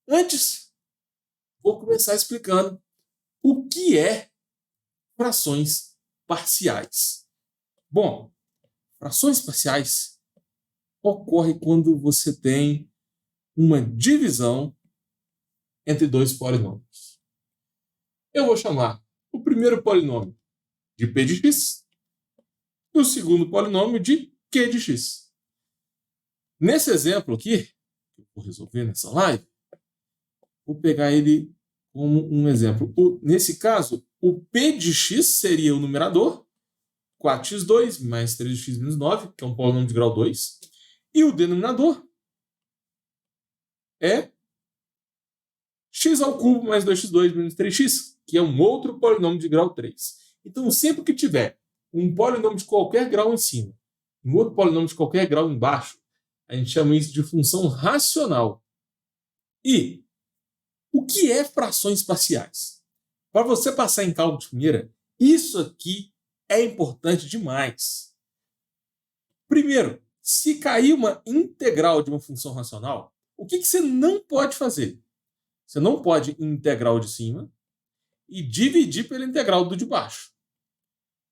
Antes, vou começar explicando o que é frações parciais. Bom, frações parciais ocorrem quando você tem uma divisão entre dois polinômios. Eu vou chamar o primeiro polinômio de p de x e o segundo polinômio de q de x. Nesse exemplo aqui, que eu vou resolver nessa live, vou pegar ele como um exemplo. Nesse caso, o p de x seria o numerador, 4x2 mais 3x menos 9, que é um polinômio de grau 2, e o denominador é x ao cubo mais 2x2 menos 3x, que é um outro polinômio de grau 3. Então, sempre que tiver um polinômio de qualquer grau em cima e um outro polinômio de qualquer grau embaixo, a gente chama isso de função racional. E o que é frações parciais? Para você passar em cálculo de primeira, isso aqui é importante demais. Primeiro, se cair uma integral de uma função racional, o que você não pode fazer? Você não pode integrar o de cima e dividir pela integral do de baixo.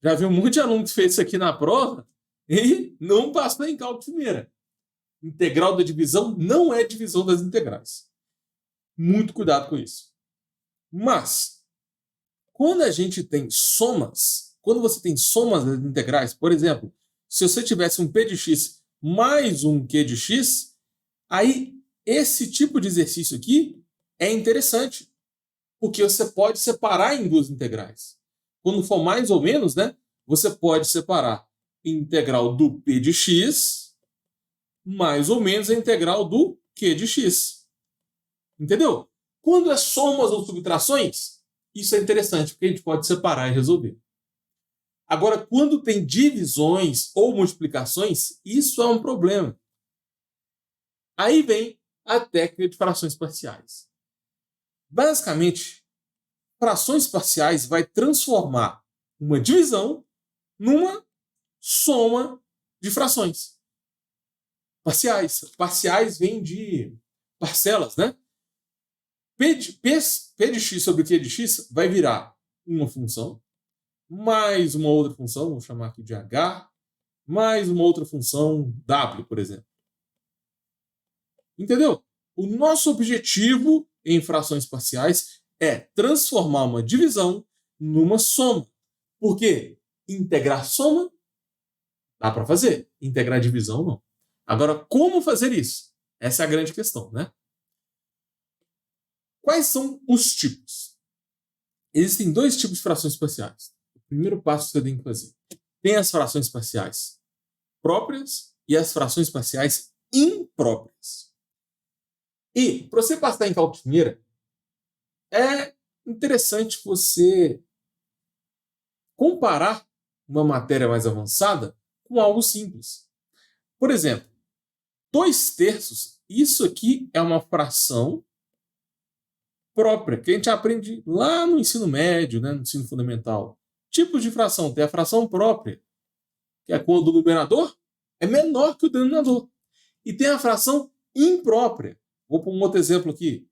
Já vi um monte de aluno que fez isso aqui na prova e não passou em cálculo de primeira. Integral da divisão não é divisão das integrais. Muito cuidado com isso. Mas, quando a gente tem somas, quando você tem somas das integrais, por exemplo, se você tivesse um p de x mais um q de x, aí esse tipo de exercício aqui é interessante, porque você pode separar em duas integrais. Quando for mais ou menos, né, você pode separar a integral do p de x mais ou menos a integral do q de x. Entendeu? Quando é somas ou subtrações, isso é interessante, porque a gente pode separar e resolver. Agora, quando tem divisões ou multiplicações, isso é um problema. Aí vem a técnica de frações parciais. Basicamente, frações parciais vai transformar uma divisão numa soma de frações parciais. Parciais vêm de parcelas, né? P de x sobre Q de x vai virar uma função, mais uma outra função, vamos chamar aqui de h, mais uma outra função w, por exemplo. Entendeu? O nosso objetivo em frações parciais é transformar uma divisão numa soma. Por quê? Integrar soma dá para fazer, integrar divisão não. Agora, como fazer isso? Essa é a grande questão, né? Quais são os tipos? Existem dois tipos de frações parciais. O primeiro passo que você tem que fazer. Tem as frações parciais próprias e as frações parciais impróprias. E, para você passar em cálculo de primeira, é interessante você comparar uma matéria mais avançada com algo simples. Por exemplo, 2/3, isso aqui é uma fração própria, que a gente aprende lá no ensino médio, né, no ensino fundamental. Tipos de fração, tem a fração própria, que é quando o numerador é menor que o denominador. E tem a fração imprópria. Vou pôr um outro exemplo aqui,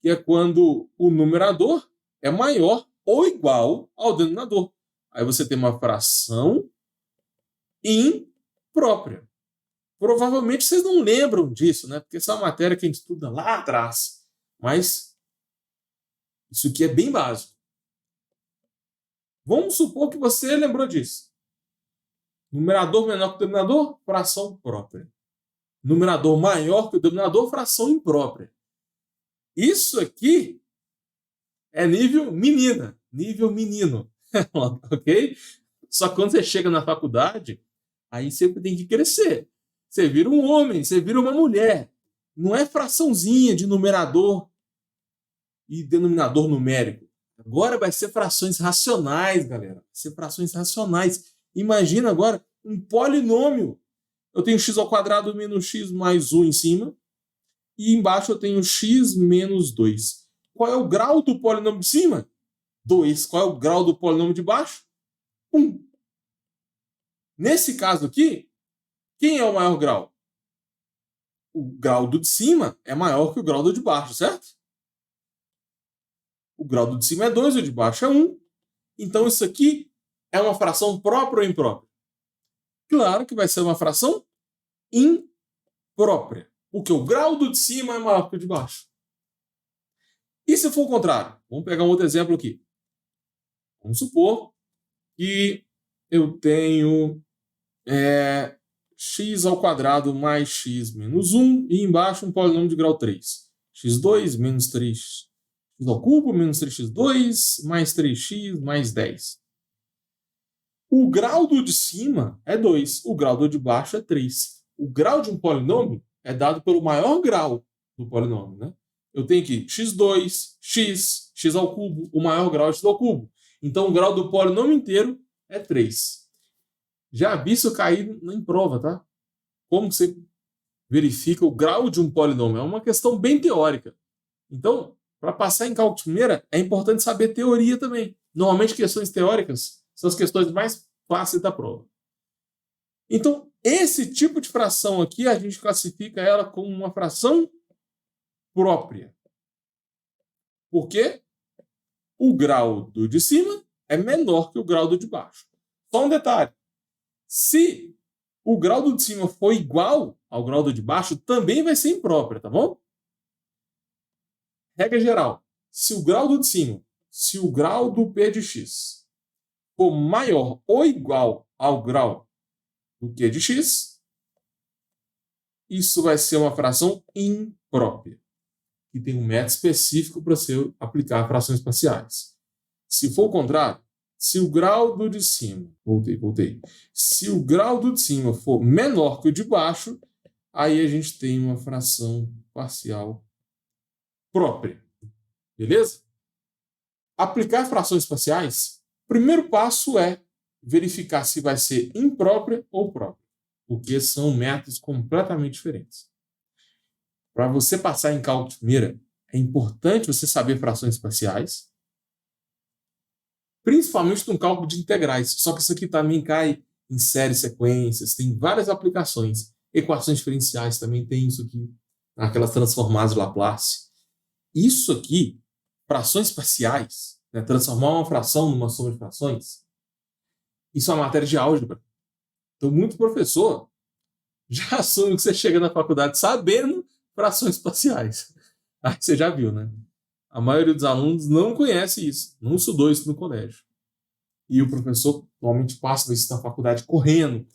que é quando o numerador é maior ou igual ao denominador. Aí você tem uma fração imprópria. Provavelmente vocês não lembram disso, né? Porque essa é uma matéria que a gente estuda lá atrás. Mas isso aqui é bem básico. Vamos supor que você lembrou disso. Numerador menor que o denominador, fração própria. Numerador maior que o denominador, fração imprópria. Isso aqui é nível menina, nível menino. Ok? Só que quando você chega na faculdade, aí você tem que crescer. Você vira um homem, você vira uma mulher. Não é fraçãozinha de numerador e denominador numérico. Agora vai ser frações racionais, galera. Vai ser frações racionais. Imagina agora um polinômio. Eu tenho x ao quadrado menos x mais 1 em cima. E embaixo eu tenho x menos 2. Qual é o grau do polinômio de cima? 2. Qual é o grau do polinômio de baixo? 1. Nesse caso aqui, quem é o maior grau? O grau do de cima é maior que o grau do de baixo, certo? O grau do de cima é 2, o de baixo é 1. Então, isso aqui é uma fração própria ou imprópria? Claro que vai ser uma fração imprópria, porque o grau do de cima é maior que o de baixo. E se for o contrário? Vamos pegar um outro exemplo aqui. Vamos supor que eu tenho x ao quadrado mais x menos 1 e embaixo um polinômio de grau 3. x2 menos 3x ao cubo menos 3x2 mais 3x mais 10. O grau do de cima é 2, o grau do de baixo é 3. O grau de um polinômio é dado pelo maior grau do polinômio, né? Eu tenho aqui x2, x ao cubo, o maior grau é x ao cubo. Então, o grau do polinômio inteiro é 3. Já vi isso cair em prova, tá? Como você verifica o grau de um polinômio? É uma questão bem teórica. Então, para passar em cálculo de primeira, é importante saber teoria também. Normalmente, questões teóricas são as questões mais fáceis da prova. Então, esse tipo de fração aqui, a gente classifica ela como uma fração própria. Por quê? O grau do de cima é menor que o grau do de baixo. Só um detalhe. Se o grau do de cima for igual ao grau do de baixo, também vai ser imprópria, tá bom? Regra geral. Se o grau do de cima, se o grau do p de x for maior ou igual ao grau do q de x, isso vai ser uma fração imprópria, que tem um método específico para você aplicar frações parciais. Se for o contrário, se o grau do de cima, voltei. Se o grau do de cima for menor que o de baixo, aí a gente tem uma fração parcial própria. Beleza? Aplicar frações parciais, o primeiro passo é verificar se vai ser imprópria ou própria, porque são métodos completamente diferentes. Para você passar em cálculo de primeira, é importante você saber frações parciais, principalmente no cálculo de integrais. Só que isso aqui também cai em séries, sequências, tem várias aplicações. Equações diferenciais também tem isso aqui, aquelas transformadas de Laplace. Isso aqui, frações parciais, né, transformar uma fração numa soma de frações, isso é uma matéria de álgebra. Então, muito professor já assume que você chega na faculdade sabendo frações parciais. Aí você já viu, né? A maioria dos alunos não conhece isso, não estudou isso no colégio. E o professor normalmente passa isso na faculdade correndo,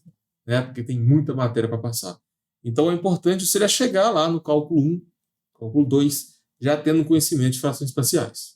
né? Porque tem muita matéria para passar. Então é importante você chegar lá no cálculo 1, cálculo 2, já tendo conhecimento de frações parciais.